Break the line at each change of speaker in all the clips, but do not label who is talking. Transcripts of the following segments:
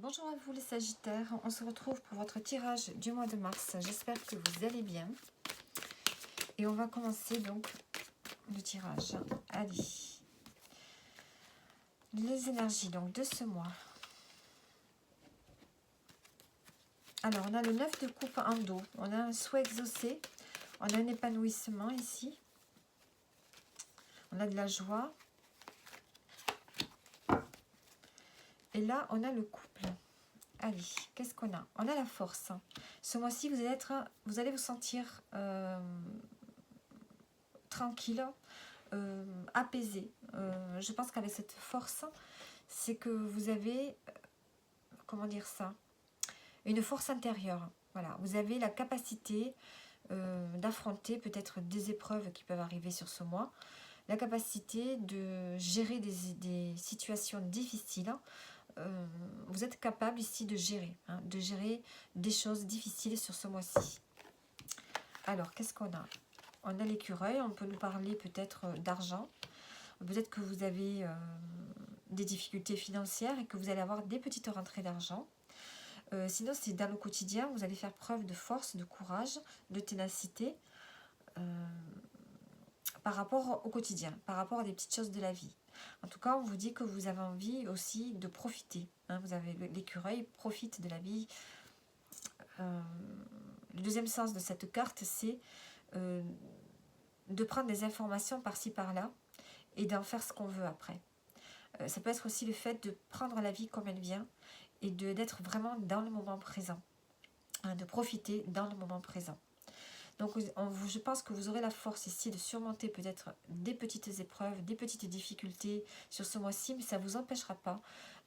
Bonjour à vous les Sagittaires, on se retrouve pour votre tirage du mois de mars. J'espère que vous allez bien. Et on va commencer donc le tirage. Allez. Les énergies donc de ce mois. Alors on a le 9 de coupe en dos. On a un souhait exaucé. On a un épanouissement ici. On a de la joie. Et là on a le couple. Allez, qu'est-ce qu'on a? On a la force. Ce mois-ci, vous allez vous sentir tranquille, apaisé. Je pense qu'avec cette force, c'est que vous avez, comment dire ça, une force intérieure. Voilà, vous avez la capacité d'affronter peut-être des épreuves qui peuvent arriver sur ce mois, la capacité de gérer des situations difficiles. Vous êtes capable ici de gérer des choses difficiles sur ce mois-ci. Alors, qu'est-ce qu'on a? On a l'écureuil, on peut nous parler peut-être d'argent. Peut-être que vous avez des difficultés financières et que vous allez avoir des petites rentrées d'argent. Sinon, c'est dans le quotidien, vous allez faire preuve de force, de courage, de ténacité par rapport au quotidien, par rapport à des petites choses de la vie. En tout cas, on vous dit que vous avez envie aussi de profiter. Vous avez l'écureuil, profite de la vie. Le deuxième sens de cette carte, c'est de prendre des informations par-ci par-là et d'en faire ce qu'on veut après. Ça peut être aussi le fait de prendre la vie comme elle vient et d'être vraiment dans le moment présent, de profiter dans le moment présent. Donc je pense que vous aurez la force ici de surmonter peut-être des petites épreuves, des petites difficultés sur ce mois-ci, mais ça ne vous empêchera pas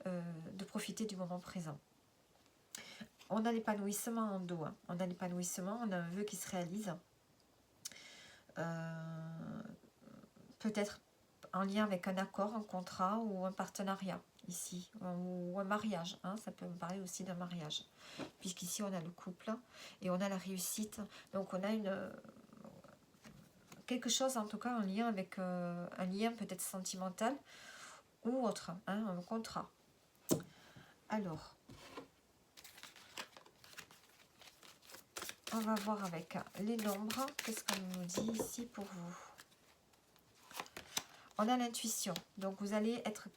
de profiter du moment présent. On a l'épanouissement en dos, on a l'épanouissement, on a un vœu qui se réalise. Peut-être en lien avec un accord, un contrat ou un partenariat ici, ou un mariage, ça peut me parler aussi d'un mariage, puisqu'ici on a le couple et on a la réussite, donc on a quelque chose en tout cas en lien avec un lien peut-être sentimental ou autre, un contrat. Alors, on va voir avec les nombres, qu'est-ce qu'on nous dit ici pour vous. On a l'intuition, donc vous allez être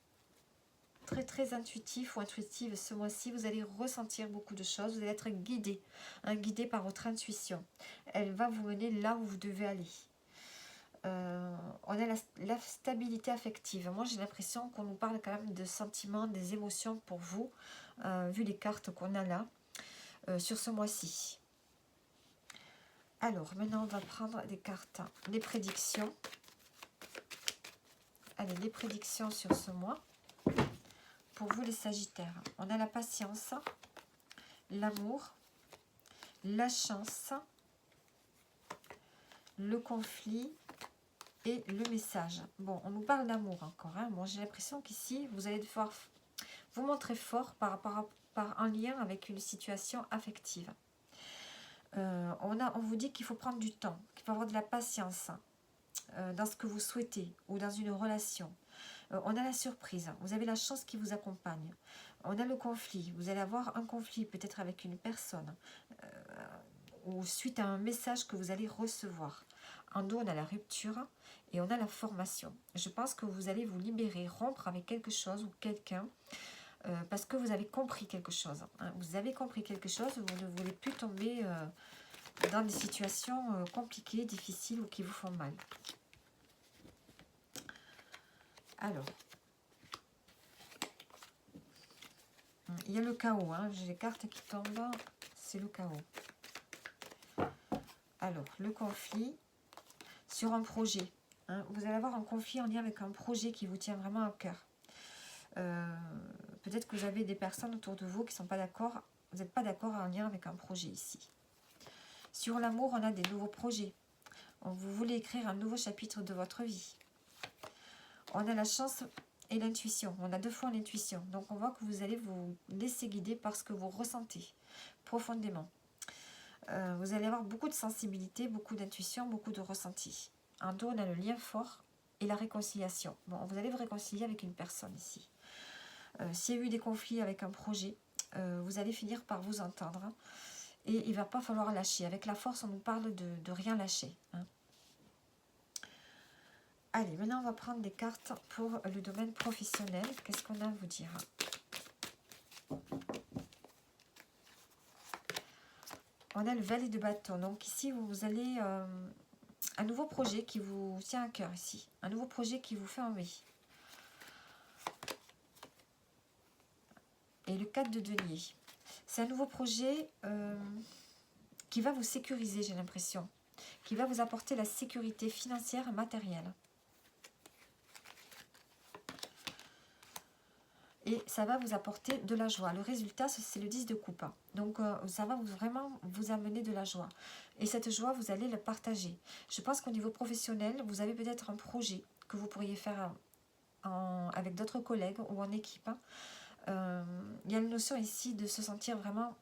très intuitif ou intuitive ce mois-ci, vous allez ressentir beaucoup de choses, vous allez être guidé, guidé par votre intuition. Elle va vous mener là où vous devez aller. On a la stabilité affective. Moi j'ai l'impression qu'on nous parle quand même de sentiments, des émotions pour vous, vu les cartes qu'on a là, sur ce mois-ci. Alors maintenant on va prendre des cartes, les prédictions. Allez, les prédictions sur ce mois. Pour vous les Sagittaires, on a la patience, l'amour, la chance, le conflit et le message. Bon, on nous parle d'amour encore. Bon, j'ai l'impression qu'ici, vous allez devoir vous montrer fort en lien avec une situation affective. On vous dit qu'il faut prendre du temps, qu'il faut avoir de la patience dans ce que vous souhaitez ou dans une relation. On a la surprise, vous avez la chance qui vous accompagne. On a le conflit, vous allez avoir un conflit peut-être avec une personne ou suite à un message que vous allez recevoir. En dos, on a la rupture et on a la formation. Je pense que vous allez vous libérer, rompre avec quelque chose ou quelqu'un parce que vous avez compris quelque chose. Vous avez compris quelque chose, vous ne voulez plus tomber dans des situations compliquées, difficiles ou qui vous font mal. Alors, il y a le chaos, j'ai les cartes qui tombent, c'est le chaos. Alors, le conflit sur un projet. Vous allez avoir un conflit en lien avec un projet qui vous tient vraiment à cœur. Peut-être que vous avez des personnes autour de vous qui ne sont pas d'accord, vous n'êtes pas d'accord en lien avec un projet ici. Sur l'amour, on a des nouveaux projets. Vous voulez écrire un nouveau chapitre de votre vie. On a la chance et l'intuition. On a deux fois l'intuition. Donc on voit que vous allez vous laisser guider par ce que vous ressentez profondément. Vous allez avoir beaucoup de sensibilité, beaucoup d'intuition, beaucoup de ressenti. En dos, on a le lien fort et la réconciliation. Bon, vous allez vous réconcilier avec une personne ici. S'il y a eu des conflits avec un projet, vous allez finir par vous entendre. Et il ne va pas falloir lâcher. Avec la force, on nous parle de rien lâcher. Hein. Allez, maintenant on va prendre des cartes pour le domaine professionnel. Qu'est-ce qu'on a à vous dire? On a le valet de bâton. Donc ici, vous allez... un nouveau projet qui vous tient à cœur ici. Un nouveau projet qui vous fait envie. Et le 4 de denier. C'est un nouveau projet qui va vous sécuriser, j'ai l'impression. Qui va vous apporter la sécurité financière et matérielle. Et ça va vous apporter de la joie. Le résultat, c'est le 10 de coupe. Donc, ça va vraiment vous amener de la joie. Et cette joie, vous allez la partager. Je pense qu'au niveau professionnel, vous avez peut-être un projet que vous pourriez faire avec d'autres collègues ou en équipe. Il y a une notion ici de se sentir vraiment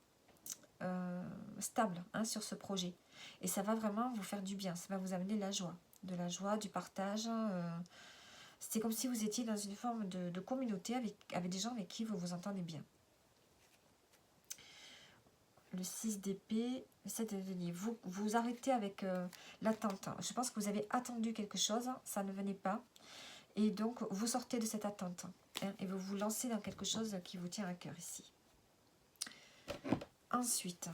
stable sur ce projet. Et ça va vraiment vous faire du bien. Ça va vous amener de la joie, du partage. C'est comme si vous étiez dans une forme de communauté avec des gens avec qui vous vous entendez bien. Le 6 d'épée, le 7 de denier. Vous arrêtez avec l'attente. Je pense que vous avez attendu quelque chose, ça ne venait pas. Et donc, vous sortez de cette attente. Et vous vous lancez dans quelque chose qui vous tient à cœur ici. Ensuite,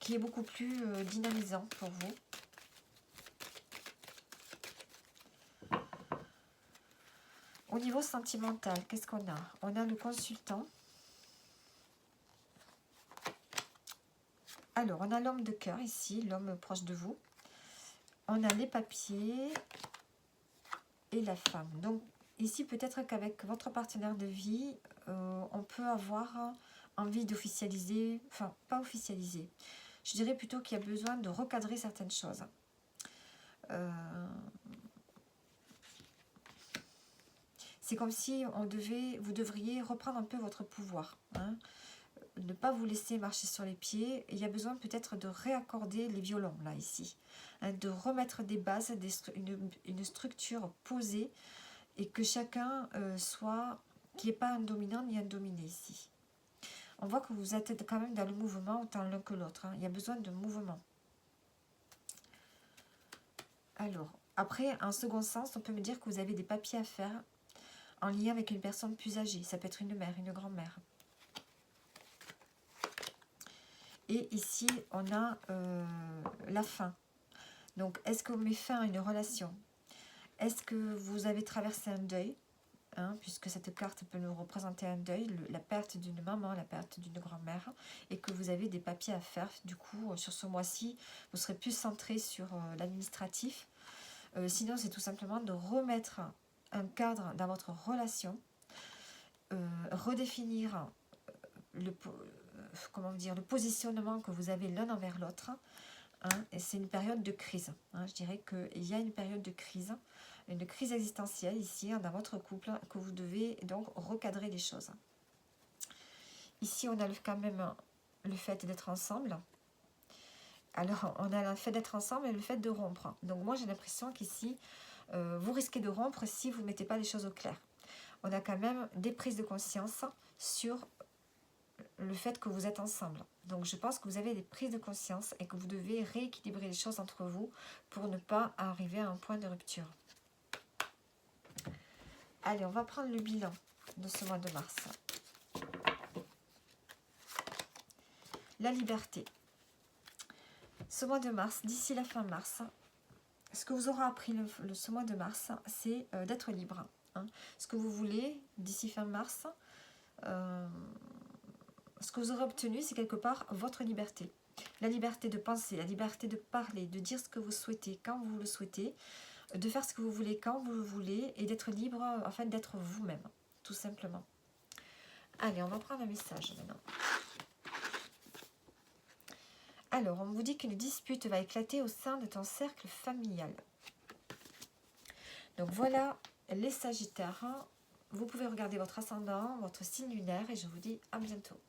qui est beaucoup plus dynamisant pour vous. Au niveau sentimental, qu'est-ce qu'on a? On a le consultant. Alors, on a l'homme de cœur ici, l'homme proche de vous. On a les papiers et la femme. Donc, ici, peut-être qu'avec votre partenaire de vie, on peut avoir envie d'officialiser, enfin, pas officialiser. Je dirais plutôt qu'il y a besoin de recadrer certaines choses. C'est comme si vous devriez reprendre un peu votre pouvoir. Hein, ne pas vous laisser marcher sur les pieds. Il y a besoin peut-être de réaccorder les violons, là, ici. Hein, de remettre des bases, une structure posée et que chacun qu'il n'y ait pas un dominant ni un dominé ici. On voit que vous êtes quand même dans le mouvement autant l'un que l'autre. Hein. Il y a besoin de mouvement. Alors, après, en second sens, on peut me dire que vous avez des papiers à faire en lien avec une personne plus âgée. Ça peut être une mère, une grand-mère. Et ici, on a la fin. Donc, est-ce que vous mettez fin à une relation? Est-ce que vous avez traversé un deuil? Puisque cette carte peut nous représenter un deuil, la perte d'une maman, la perte d'une grand-mère, et que vous avez des papiers à faire. Du coup, sur ce mois-ci, vous serez plus centré sur l'administratif. Sinon, c'est tout simplement de remettre un cadre dans votre relation, redéfinir le positionnement que vous avez l'un envers l'autre. Et c'est une période de crise. Je dirais qu'il y a une période de crise, une crise existentielle ici dans votre couple, que vous devez donc recadrer les choses. Ici, on a quand même le fait d'être ensemble. Alors, on a le fait d'être ensemble et le fait de rompre. Donc, moi, j'ai l'impression qu'ici, vous risquez de rompre si vous ne mettez pas les choses au clair. On a quand même des prises de conscience sur le fait que vous êtes ensemble. Donc, je pense que vous avez des prises de conscience et que vous devez rééquilibrer les choses entre vous pour ne pas arriver à un point de rupture. Allez, on va prendre le bilan de ce mois de mars. La liberté. Ce mois de mars, d'ici la fin mars, ce que vous aurez appris ce mois de mars, c'est d'être libre. Ce que vous voulez d'ici fin mars, ce que vous aurez obtenu, c'est quelque part votre liberté. La liberté de penser, la liberté de parler, de dire ce que vous souhaitez quand vous le souhaitez, de faire ce que vous voulez quand vous le voulez et d'être libre, en fait, d'être vous-même, tout simplement. Allez, on va prendre un message maintenant. Alors, on vous dit qu'une dispute va éclater au sein de ton cercle familial. Donc voilà les Sagittaires. Vous pouvez regarder votre ascendant, votre signe lunaire et je vous dis à bientôt.